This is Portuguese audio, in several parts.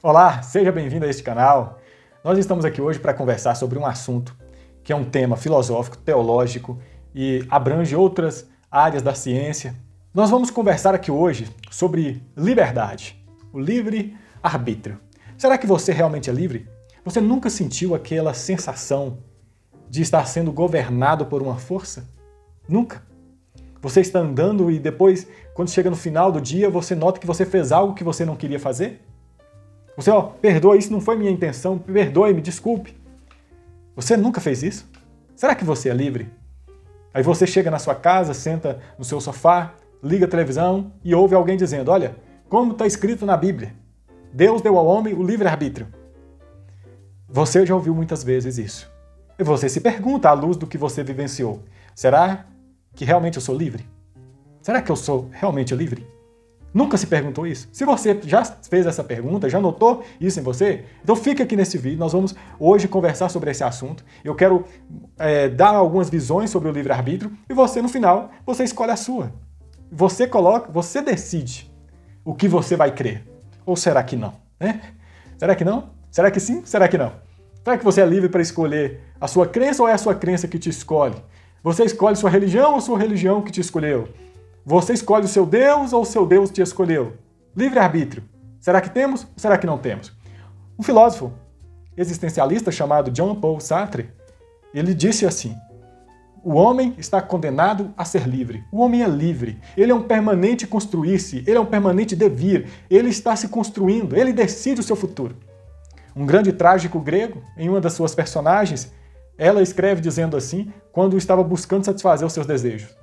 Olá, seja bem-vindo a este canal. Nós estamos aqui hoje para conversar sobre um assunto que é um tema filosófico, teológico e abrange outras áreas da ciência. Nós vamos conversar aqui hoje sobre liberdade, o livre-arbítrio. Será que você realmente é livre? Você nunca sentiu aquela sensação de estar sendo governado por uma força? Nunca? Você está andando e depois, quando chega no final do dia, você nota que você fez algo que você não queria fazer? Você, perdoa, isso não foi minha intenção, perdoe, me desculpe. Você nunca fez isso? Será que você é livre? Aí você chega na sua casa, senta no seu sofá, liga a televisão e ouve alguém dizendo, olha, como está escrito na Bíblia, Deus deu ao homem o livre-arbítrio. Você já ouviu muitas vezes isso. E você se pergunta, à luz do que você vivenciou, será que realmente eu sou livre? Será que eu sou realmente livre? Nunca se perguntou isso? Se você já fez essa pergunta, já notou isso em você, então fica aqui nesse vídeo, nós vamos hoje conversar sobre esse assunto. Eu quero dar algumas visões sobre o livre-arbítrio e você, no final, você escolhe a sua. Você decide o que você vai crer. Ou será que não? Né? Será que não? Será que sim? Será que não? Será que você é livre para escolher a sua crença ou é a sua crença que te escolhe? Você escolhe sua religião ou sua religião que te escolheu? Você escolhe o seu Deus ou o seu Deus te escolheu? Livre-arbítrio. Será que temos ou será que não temos? Um filósofo existencialista chamado Jean-Paul Sartre, ele disse assim, o homem está condenado a ser livre. O homem é livre. Ele é um permanente construir-se, ele é um permanente devir, ele está se construindo, ele decide o seu futuro. Um grande trágico grego, em uma das suas personagens, ela escreve dizendo assim, quando estava buscando satisfazer os seus desejos.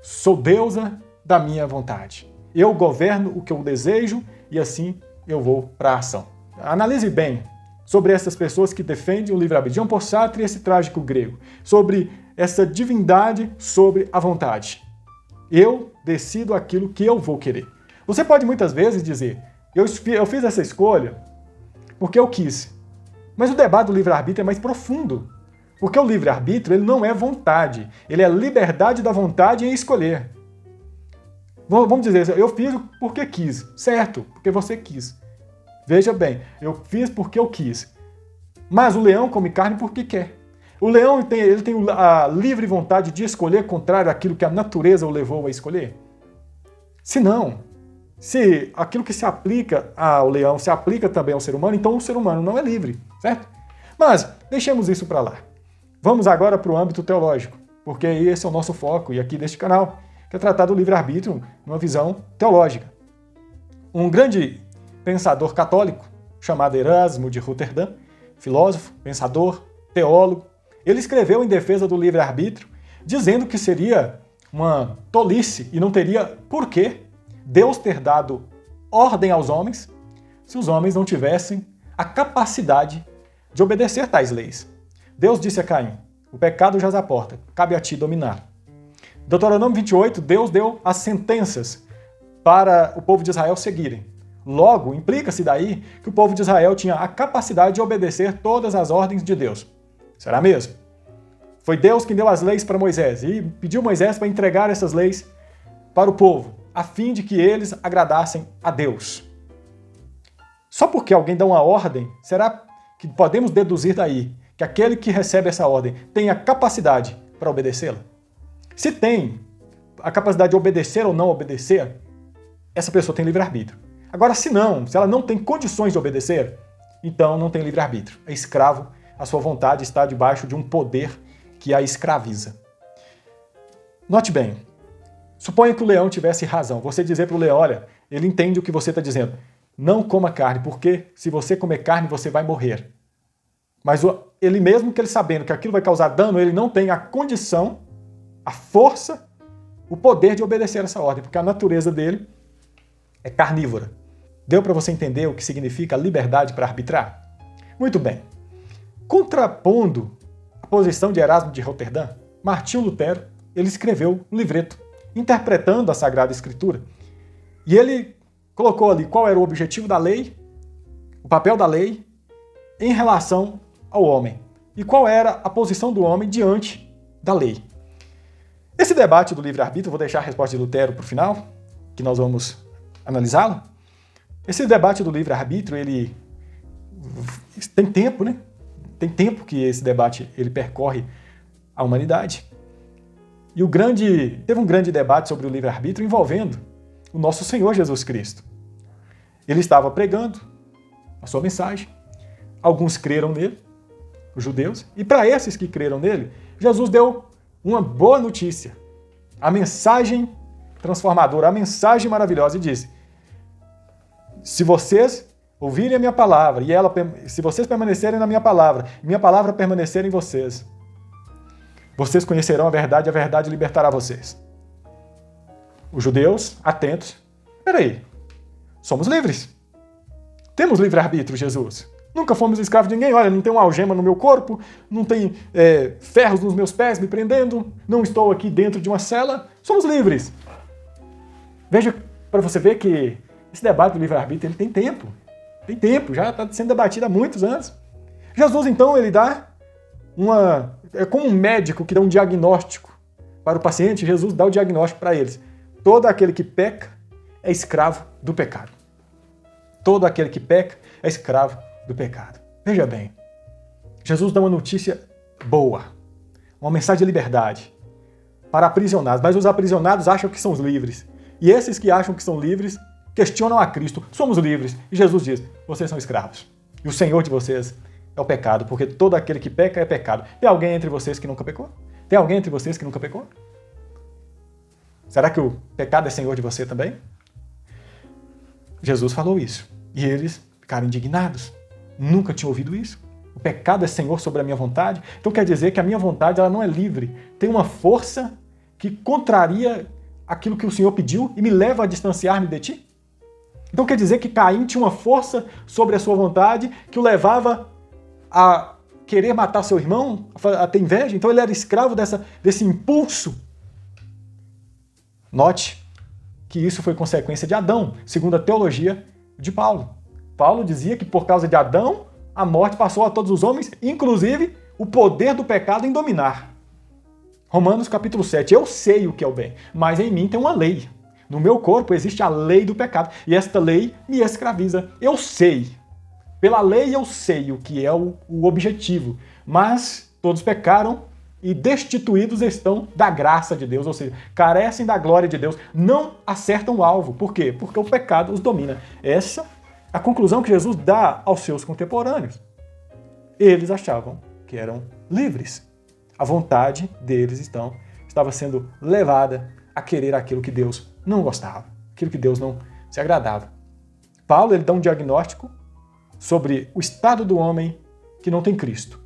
Sou deusa da minha vontade. Eu governo o que eu desejo e assim eu vou para a ação. Analise bem sobre essas pessoas que defendem o livre-arbítrio. Jean-Paul Sartre e esse trágico grego. Sobre essa divindade sobre a vontade. Eu decido aquilo que eu vou querer. Você pode muitas vezes dizer, eu fiz essa escolha porque eu quis. Mas o debate do livre-arbítrio é mais profundo. Porque o livre-arbítrio ele não é vontade. Ele é a liberdade da vontade em escolher. Vamos dizer, eu fiz porque quis. Certo, porque você quis. Veja bem, eu fiz porque eu quis. Mas o leão come carne porque quer. O leão tem a livre vontade de escolher contrário àquilo que a natureza o levou a escolher? Se não, se aquilo que se aplica ao leão se aplica também ao ser humano, então o ser humano não é livre, certo? Mas deixemos isso para lá. Vamos agora para o âmbito teológico, porque esse é o nosso foco e aqui deste canal, que é tratar do livre-arbítrio numa visão teológica. Um grande pensador católico, chamado Erasmo de Roterdã, filósofo, pensador, teólogo, ele escreveu em defesa do livre-arbítrio, dizendo que seria uma tolice e não teria porquê Deus ter dado ordem aos homens se os homens não tivessem a capacidade de obedecer tais leis. Deus disse a Caim, o pecado jaz à porta, cabe a ti dominar. Deuteronômio 28, Deus deu as sentenças para o povo de Israel seguirem. Logo, implica-se daí que o povo de Israel tinha a capacidade de obedecer todas as ordens de Deus. Será mesmo? Foi Deus quem deu as leis para Moisés e pediu Moisés para entregar essas leis para o povo, a fim de que eles agradassem a Deus. Só porque alguém dá uma ordem, será que podemos deduzir daí que aquele que recebe essa ordem tem a capacidade para obedecê-la? Se tem a capacidade de obedecer ou não obedecer, essa pessoa tem livre-arbítrio. Agora, se ela não tem condições de obedecer, então não tem livre-arbítrio. É escravo, a sua vontade está debaixo de um poder que a escraviza. Note bem, suponha que o leão tivesse razão. Você dizer para o leão, olha, ele entende o que você está dizendo. Não coma carne, porque se você comer carne, você vai morrer. Mas ele mesmo que ele sabendo que aquilo vai causar dano, ele não tem a condição, a força, o poder de obedecer essa ordem, porque a natureza dele é carnívora. Deu para você entender o que significa liberdade para arbitrar? Muito bem. Contrapondo a posição de Erasmo de Roterdã, Martinho Lutero, ele escreveu um livreto, interpretando a Sagrada Escritura. E ele colocou ali qual era o objetivo da lei, o papel da lei, em relação ao homem. E qual era a posição do homem diante da lei. Esse debate do livre-arbítrio, vou deixar a resposta de Lutero para o final, que nós vamos analisá-lo. Esse debate do livre-arbítrio, ele Tem tempo, né? Tem tempo que esse debate ele percorre a humanidade. E teve um grande debate sobre o livre-arbítrio envolvendo o nosso Senhor Jesus Cristo. Ele estava pregando a sua mensagem, alguns creram nele, os judeus, e para esses que creram nele, Jesus deu uma boa notícia, a mensagem transformadora, a mensagem maravilhosa, e disse: se vocês ouvirem a minha palavra, se vocês permanecerem na minha palavra permanecer em vocês, vocês conhecerão a verdade libertará vocês. Os judeus, atentos, peraí, somos livres. Temos livre-arbítrio, Jesus. Nunca fomos escravos de ninguém. Olha, não tem uma algema no meu corpo, não tem ferros nos meus pés me prendendo, não estou aqui dentro de uma cela. Somos livres. Veja, para você ver que esse debate do livre-arbítrio ele tem tempo. Tem tempo, já está sendo debatido há muitos anos. Jesus, então, ele dá é como um médico que dá um diagnóstico para o paciente. Jesus dá o diagnóstico para eles. Todo aquele que peca é escravo do pecado. Todo aquele que peca é escravo do pecado. Veja bem, Jesus dá uma notícia boa, uma mensagem de liberdade para aprisionados, mas os aprisionados acham que são livres. E esses que acham que são livres questionam a Cristo. Somos livres. E Jesus diz: vocês são escravos. E o Senhor de vocês é o pecado, porque todo aquele que peca é pecado. Tem alguém entre vocês que nunca pecou? Tem alguém entre vocês que nunca pecou? Será que o pecado é senhor de você também? Jesus falou isso. E eles ficaram indignados. Nunca tinham ouvido isso. O pecado é senhor sobre a minha vontade. Então quer dizer que a minha vontade ela não é livre. Tem uma força que contraria aquilo que o Senhor pediu e me leva a distanciar-me de ti? Então quer dizer que Caim tinha uma força sobre a sua vontade que o levava a querer matar seu irmão, a ter inveja? Então ele era escravo desse impulso. Note que isso foi consequência de Adão, segundo a teologia de Paulo. Paulo dizia que por causa de Adão, a morte passou a todos os homens, inclusive o poder do pecado em dominar. Romanos capítulo 7, eu sei o que é o bem, mas em mim tem uma lei. No meu corpo existe a lei do pecado, e esta lei me escraviza. Eu sei, pela lei eu sei o que é o objetivo, mas todos pecaram e destituídos estão da graça de Deus, ou seja, carecem da glória de Deus, não acertam o alvo. Por quê? Porque o pecado os domina. Essa é a conclusão que Jesus dá aos seus contemporâneos. Eles achavam que eram livres. A vontade deles estava sendo levada a querer aquilo que Deus não gostava, aquilo que Deus não se agradava. Paulo ele dá um diagnóstico sobre o estado do homem que não tem Cristo.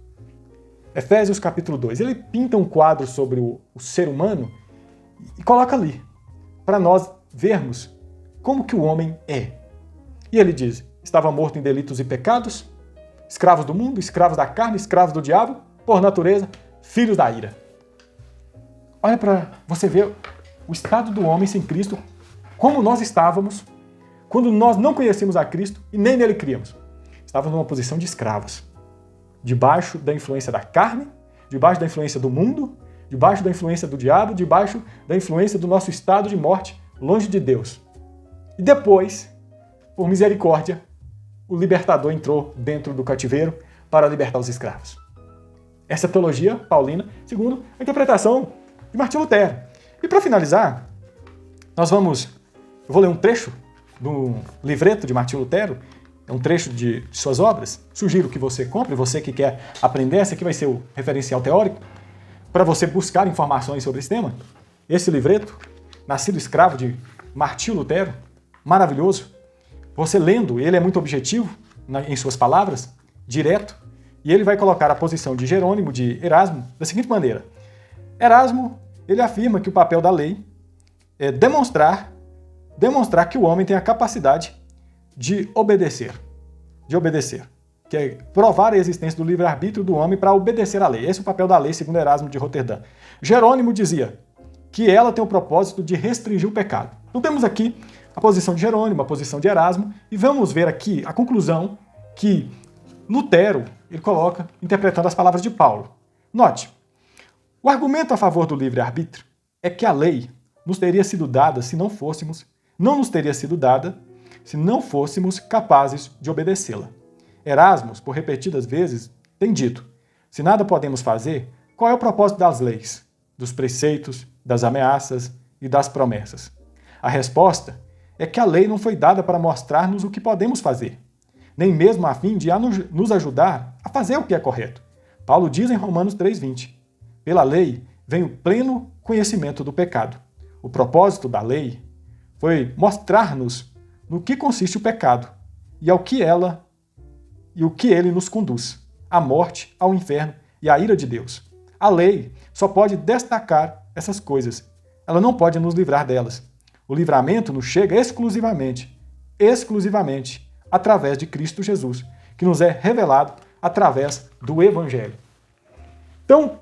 Efésios capítulo 2, ele pinta um quadro sobre o ser humano e coloca ali, para nós vermos como que o homem é. E ele diz: estava morto em delitos e pecados, escravos do mundo, escravos da carne, escravos do diabo, por natureza, filhos da ira. Olha para você ver o estado do homem sem Cristo, como nós estávamos quando nós não conhecíamos a Cristo e nem nele criamos. Estávamos numa posição de escravos, debaixo da influência da carne, debaixo da influência do mundo, debaixo da influência do diabo, debaixo da influência do nosso estado de morte, longe de Deus. E depois, por misericórdia, o libertador entrou dentro do cativeiro para libertar os escravos. Essa é a teologia paulina, segundo a interpretação de Martinho Lutero. E para finalizar, eu vou ler um trecho do livreto de Martinho Lutero, é um trecho de suas obras. Sugiro que você compre, você que quer aprender, esse aqui vai ser o referencial teórico, para você buscar informações sobre esse tema. Esse livreto, Nascido Escravo, de Martinho Lutero, maravilhoso. Você lendo, ele é muito objetivo em suas palavras, direto, e ele vai colocar a posição de Jerônimo, de Erasmo, da seguinte maneira. Erasmo, ele afirma que o papel da lei é demonstrar que o homem tem a capacidade de obedecer, que é provar a existência do livre-arbítrio do homem para obedecer à lei. Esse é o papel da lei, segundo Erasmo de Roterdã. Jerônimo dizia que ela tem o propósito de restringir o pecado. Então temos aqui a posição de Jerônimo, a posição de Erasmo, e vamos ver aqui a conclusão que Lutero ele coloca interpretando as palavras de Paulo. Note, o argumento a favor do livre-arbítrio é que a lei nos teria sido dada não nos teria sido dada se não fôssemos capazes de obedecê-la. Erasmo, por repetidas vezes, tem dito: se nada podemos fazer, qual é o propósito das leis, dos preceitos, das ameaças e das promessas? A resposta é que a lei não foi dada para mostrar-nos o que podemos fazer, nem mesmo a fim de nos ajudar a fazer o que é correto. Paulo diz em Romanos 3,20: pela lei vem o pleno conhecimento do pecado. O propósito da lei foi mostrar-nos no que consiste o pecado e o que ele nos conduz: à morte, ao inferno e à ira de Deus. A lei só pode destacar essas coisas. Ela não pode nos livrar delas. O livramento nos chega exclusivamente, através de Cristo Jesus, que nos é revelado através do Evangelho. Então,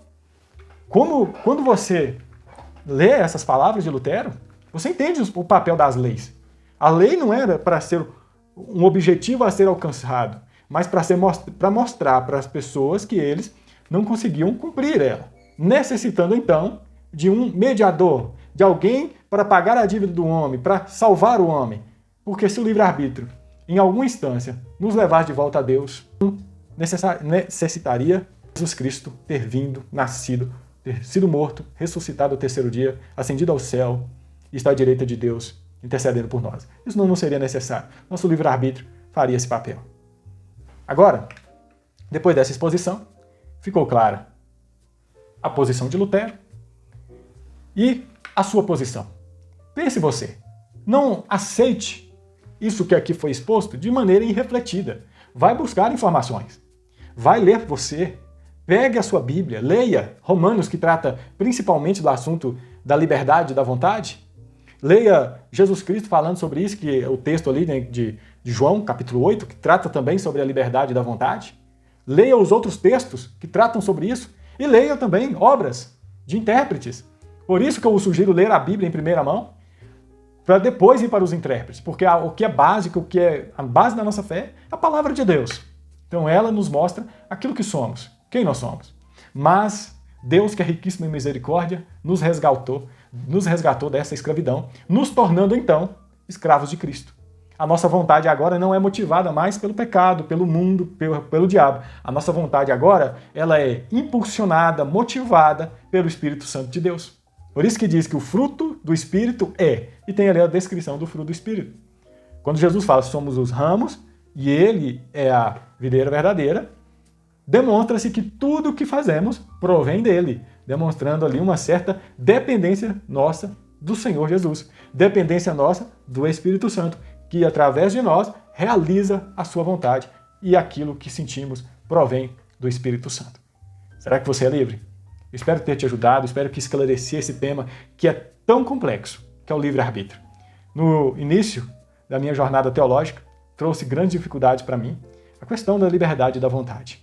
quando você lê essas palavras de Lutero, você entende o papel das leis. A lei não era para ser um objetivo a ser alcançado, mas para mostrar para as pessoas que eles não conseguiam cumprir ela, necessitando então de um mediador, de alguém para pagar a dívida do homem, para salvar o homem. Porque se o livre-arbítrio, em alguma instância, nos levasse de volta a Deus, necessitaria Jesus Cristo ter vindo, nascido, ter sido morto, ressuscitado ao terceiro dia, ascendido ao céu e está à direita de Deus, intercedendo por nós. Isso não seria necessário. Nosso livre-arbítrio faria esse papel. Agora, depois dessa exposição, ficou clara a posição de Lutero e a sua posição. Pense você, não aceite isso que aqui foi exposto de maneira irrefletida. Vai buscar informações. Vai ler você. Pegue a sua Bíblia, leia Romanos, que trata principalmente do assunto da liberdade e da vontade. Leia Jesus Cristo falando sobre isso, que é o texto ali de João, capítulo 8, que trata também sobre a liberdade e da vontade. Leia os outros textos que tratam sobre isso. E leia também obras de intérpretes. Por isso que eu sugiro ler a Bíblia em primeira mão, para depois ir para os intérpretes. Porque o que é básico, o que é a base da nossa fé, é a palavra de Deus. Então ela nos mostra aquilo que somos, quem nós somos. Mas Deus, que é riquíssimo em misericórdia, nos resgatou dessa escravidão, nos tornando então escravos de Cristo. A nossa vontade agora não é motivada mais pelo pecado, pelo mundo, pelo diabo. A nossa vontade agora, ela é impulsionada, motivada pelo Espírito Santo de Deus. Por isso que diz que o fruto do Espírito e tem ali a descrição do fruto do Espírito. Quando Jesus fala somos os ramos e ele é a videira verdadeira, demonstra-se que tudo o que fazemos provém dele, demonstrando ali uma certa dependência nossa do Senhor Jesus, dependência nossa do Espírito Santo, que através de nós realiza a sua vontade e aquilo que sentimos provém do Espírito Santo. Será que você é livre? Espero ter te ajudado, espero que esclarecer esse tema que é tão complexo, que é o livre-arbítrio. No início da minha jornada teológica, trouxe grandes dificuldades para mim a questão da liberdade e da vontade.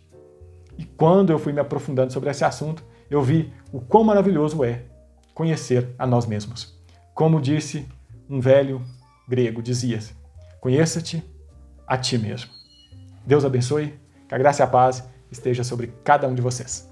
E quando eu fui me aprofundando sobre esse assunto, eu vi o quão maravilhoso é conhecer a nós mesmos. Como disse um velho grego, dizia: conheça-te a ti mesmo. Deus abençoe, que a graça e a paz esteja sobre cada um de vocês.